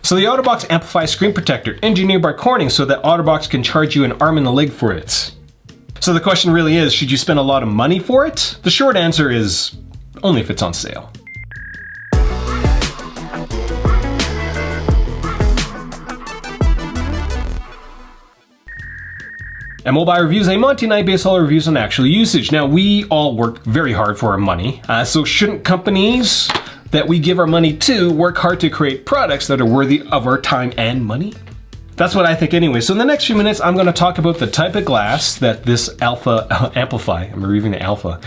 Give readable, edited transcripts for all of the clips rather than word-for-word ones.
So the Otterbox Amplify screen protector, engineered by Corning so that Otterbox can charge you an arm and a leg for it. So the question really is, should you spend a lot of money for it? The short answer is, only if it's on sale. At MobileReviewsEh, Monty and I base all our reviews on actual usage. Now, we all work very hard for our money, so shouldn't companies that we give our money to work hard to create products that are worthy of our time and money? That's what I think anyway. So in the next few minutes, I'm going to talk about the type of glass that this Amplify, I'm reviewing the Alpha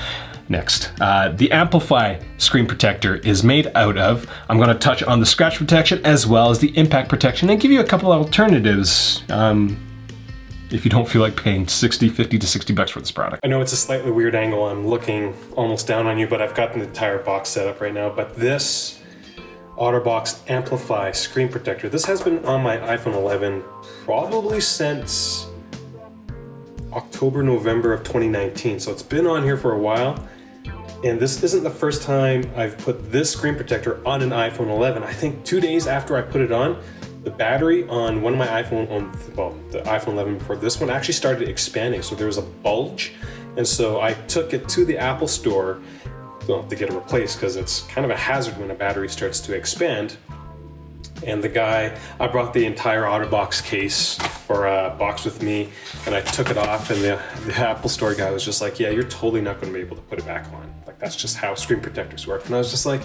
next. The Amplify screen protector is made out of. I'm going to touch on the scratch protection as well as the impact protection and give you a couple of alternatives. If you don't feel like paying 50 to 60 bucks for this product. I know it's a slightly weird angle. I'm looking almost down on you, but I've got the entire box set up right now. But this Otterbox Amplify screen protector, this has been on my iPhone 11 probably since October, November of 2019. So it's been on here for a while. And this isn't the first time I've put this screen protector on an iPhone 11. I think 2 days after I put it on, the battery on one of my the iPhone 11 before this one actually started expanding. So there was a bulge. And so I took it to the Apple store to get it replaced because it's kind of a hazard when a battery starts to expand. And I brought the entire Otterbox case or box with me, and I took it off, and the Apple store guy was just like, yeah, you're totally not going to be able to put it back on. Like, that's just how screen protectors work. And I was just like,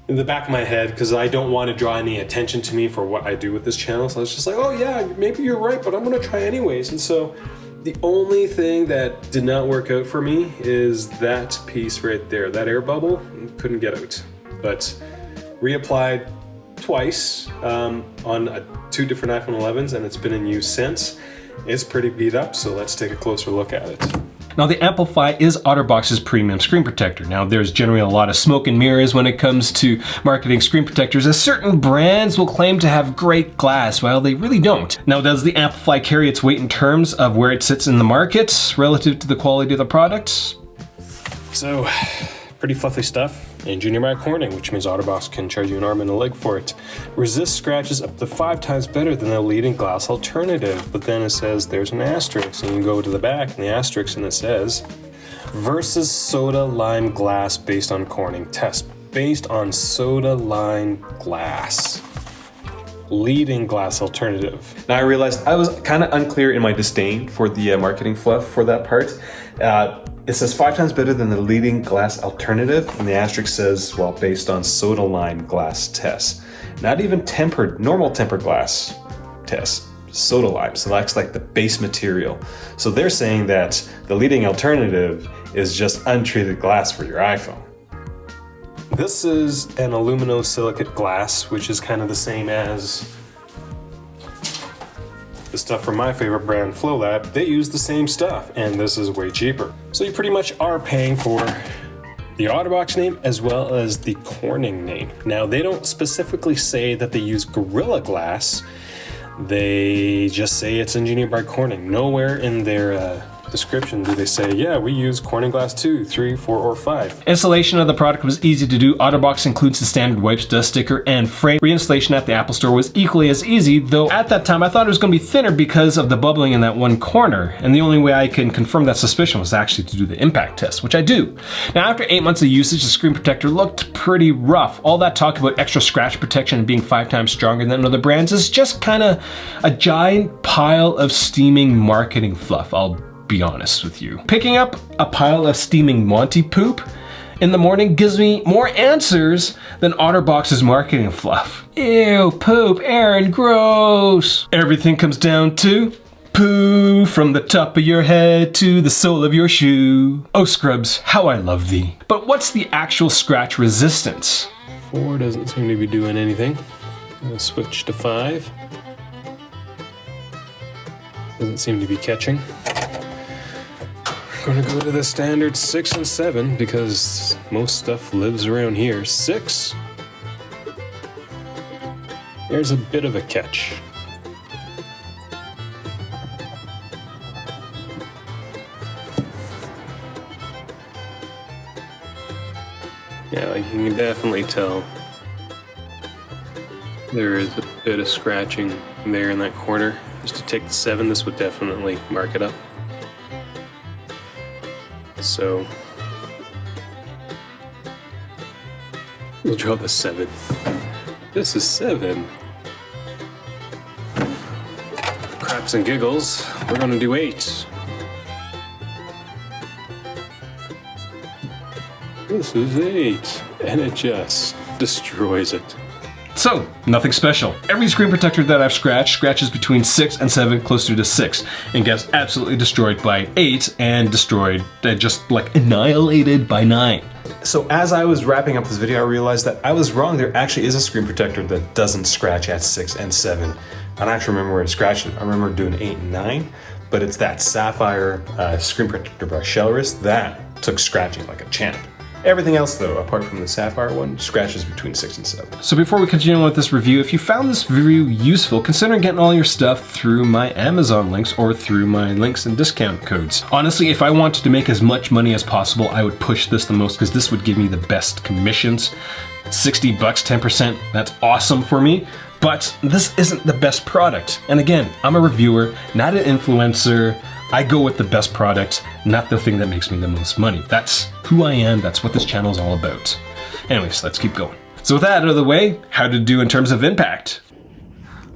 in the back of my head, because I don't want to draw any attention to me for what I do with this channel. So I was just like, oh yeah, maybe you're right, but I'm going to try anyways. And so the only thing that did not work out for me is that piece right there, that air bubble, couldn't get out. But reapplied twice on 2 different iPhone 11s, and it's been in use since. It's pretty beat up, so let's take a closer look at it. Now, the Amplify is Otterbox's premium screen protector. Now, there's generally a lot of smoke and mirrors when it comes to marketing screen protectors, as certain brands will claim to have great glass, while they really don't. Now, does the Amplify carry its weight in terms of where it sits in the market relative to the quality of the product? So, pretty fluffy stuff. Engineered by Corning, which means Otterbox can charge you an arm and a leg for it. Resists scratches up to 5 times better than the leading glass alternative. But then it says there's an asterisk, and you go to the back and the asterisk, and it says versus soda lime glass based on Corning test. Based on soda lime glass. Leading glass alternative. Now I realized I was kind of unclear in my disdain for the marketing fluff for that part. It says 5 times better than the leading glass alternative, and the asterisk says, well, based on soda lime glass tests. Not even normal tempered glass tests, soda lime. So that's like the base material. So they're saying that the leading alternative is just untreated glass for your iPhone. This is an aluminosilicate glass, which is kind of the same as the stuff from my favorite brand, FlowLab. They use the same stuff, and this is way cheaper. So you pretty much are paying for the Otterbox name as well as the Corning name. Now, they don't specifically say that they use Gorilla Glass. They just say it's engineered by Corning. Nowhere in their description do they say, yeah, we use Corning Glass 2, 3, 4, or 5. Installation of the product was easy to do. Otterbox includes the standard wipes, dust sticker, and frame. Reinstallation at the Apple Store was equally as easy, though at that time I thought it was going to be thinner because of the bubbling in that one corner, and the only way I can confirm that suspicion was actually to do the impact test, which I do. Now, after 8 months of usage, the screen protector looked pretty rough. All that talk about extra scratch protection and being 5 times stronger than other brands is just kind of a giant pile of steaming marketing fluff, I'll be honest with you. Picking up a pile of steaming Monty poop in the morning gives me more answers than Otterbox's marketing fluff. Ew, poop, Aaron, gross. Everything comes down to poo, from the top of your head to the sole of your shoe. Oh, Scrubs, how I love thee. But what's the actual scratch resistance? 4 doesn't seem to be doing anything. I'm gonna switch to 5. Doesn't seem to be catching. Gonna go to the standard 6 and 7 because most stuff lives around here. 6. There's a bit of a catch. Yeah, like you can definitely tell There is a bit of scratching there in that corner. Just to take the 7, this would definitely mark it up. So we'll draw the 7. This is 7. Craps and giggles, we're gonna do 8. This is 8, and it just destroys it. So, nothing special. Every screen protector that I've scratched scratches between 6 and 7, closer to 6, and gets absolutely destroyed by 8, and destroyed, just like annihilated by 9. So as I was wrapping up this video, I realized that I was wrong. There actually is a screen protector that doesn't scratch at 6 and 7. I don't actually remember where it scratched. I remember doing 8 and 9, but it's that Sapphire screen protector by Shellwrist that took scratching like a champ. Everything else though, apart from the Sapphire one, scratches between 6 and 7. So before we continue with this review, if you found this review useful, consider getting all your stuff through my Amazon links or through my links and discount codes. Honestly, if I wanted to make as much money as possible, I would push this the most because this would give me the best commissions. $60, 10%, that's awesome for me. But this isn't the best product. And again, I'm a reviewer, not an influencer. I go with the best product, not the thing that makes me the most money. That's who I am, that's what this channel is all about. Anyways, let's keep going. So with that out of the way, how to do in terms of impact.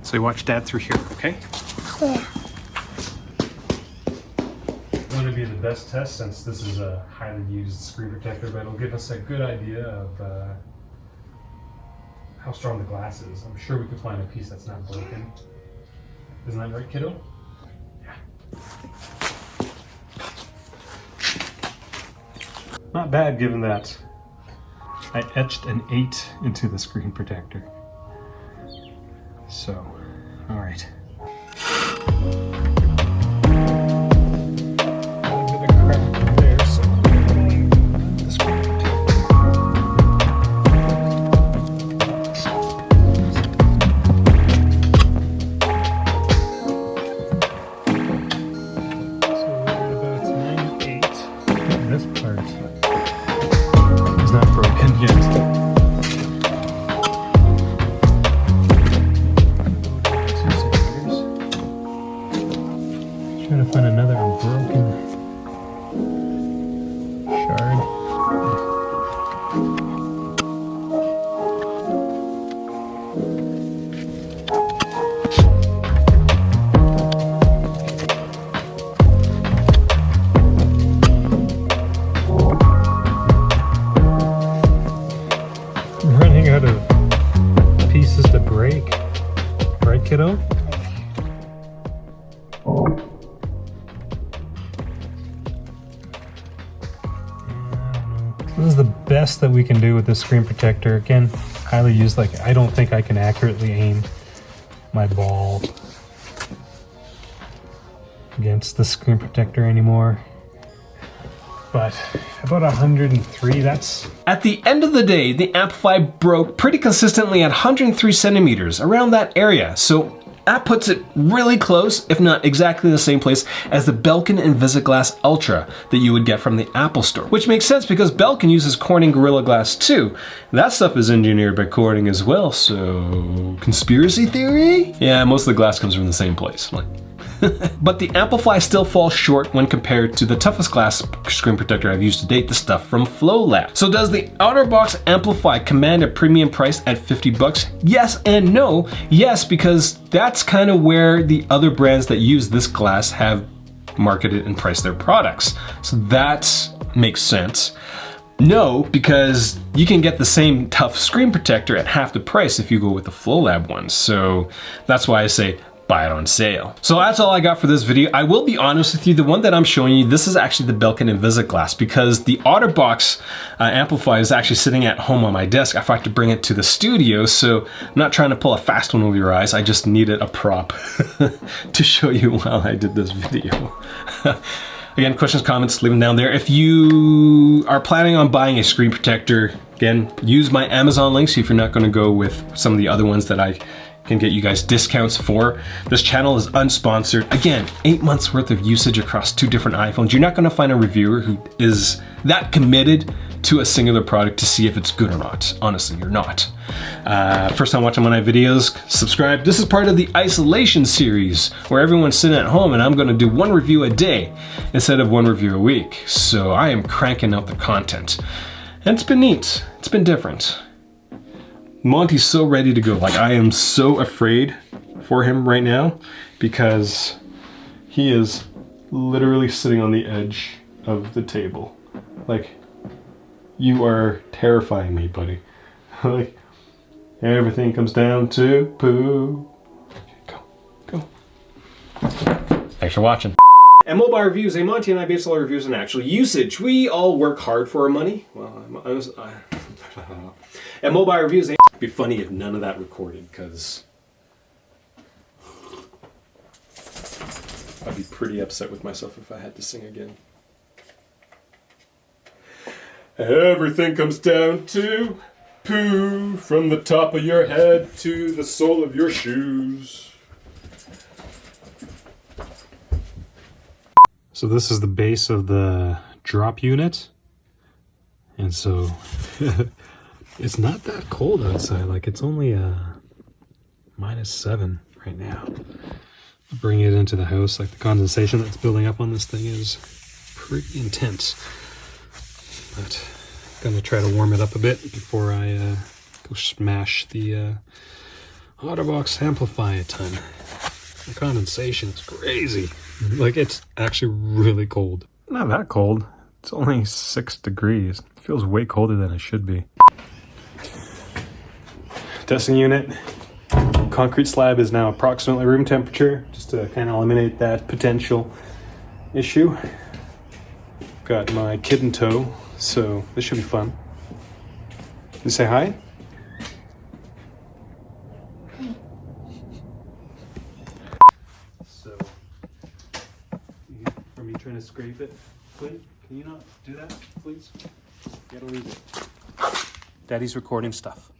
So you watch Dad through here, okay? Yeah. Going to be the best test since this is a highly used screen protector, but it'll give us a good idea of how strong the glass is. I'm sure we could find a piece that's not broken. Isn't that right, kiddo? Not bad given that I etched an 8 into the screen protector. So, all right. Trying to find another broken shard. I'm running out of pieces to break. Right, kiddo? This is the best that we can do with this screen protector. Again, highly used. Like, I don't think I can accurately aim my ball against the screen protector anymore. But about 103, that's... At the end of the day, the Amplify broke pretty consistently at 103 centimeters, around that area. So that puts it really close, if not exactly the same place, as the Belkin Invisiglass Ultra that you would get from the Apple Store. Which makes sense because Belkin uses Corning Gorilla Glass too. That stuff is engineered by Corning as well, so... Conspiracy theory? Yeah, most of the glass comes from the same place. Like, but the Amplify still falls short when compared to the toughest glass screen protector I've used to date, the stuff from FlowLab. So does the Otterbox Amplify command a premium price at $50? Yes and no. Yes, because that's kind of where the other brands that use this glass have marketed and priced their products. So that makes sense. No, because you can get the same tough screen protector at half the price if you go with the FlowLab ones. So that's why I say buy it on sale. So that's all I got for this video. I will be honest with you, the one that I'm showing you, this is actually the Belkin Invisiglass because the Otterbox Amplify is actually sitting at home on my desk. I forgot to bring it to the studio, so I'm not trying to pull a fast one over your eyes. I just needed a prop to show you while I did this video. Again, questions, comments, leave them down there. If you are planning on buying a screen protector, again, use my Amazon links if you're not gonna go with some of the other ones that I can get you guys discounts for. This channel is unsponsored. Again, 8 months worth of usage across 2 different iPhones. You're not gonna find a reviewer who is that committed to a singular product to see if it's good or not. Honestly, you're not. First time watching one of my videos, subscribe. This is part of the isolation series where everyone's sitting at home and I'm gonna do one review a day instead of one review a week. So I am cranking out the content. And it's been neat, it's been different. Monty's so ready to go. Like, I am so afraid for him right now because he is literally sitting on the edge of the table. Like, you are terrifying me, buddy. Like, everything comes down to poo. Go. Thanks for watching. At Mobile Reviews, Monty and I base all our reviews on actual usage. We all work hard for our money. Well, at Mobile Reviews, it'd be funny if none of that recorded, because I'd be pretty upset with myself if I had to sing again. Everything comes down to poo, from the top of your head to the sole of your shoes. So this is the base of the drop unit. And so it's not that cold outside. Like, it's only -7 right now. Bring it into the house. Like, the condensation that's building up on this thing is pretty intense. But I'm gonna try to warm it up a bit before I go smash the Otterbox Amplify a ton. The condensation is crazy. Like, it's actually really cold. Not that cold. It's only 6 degrees. It feels way colder than it should be. Testing unit. Concrete slab is now approximately room temperature, just to kind of eliminate that potential issue. Got my kid in tow, so this should be fun. You say hi? So, for me trying to scrape it, Quinn, can you not do that, please? You gotta leave it. Daddy's recording stuff.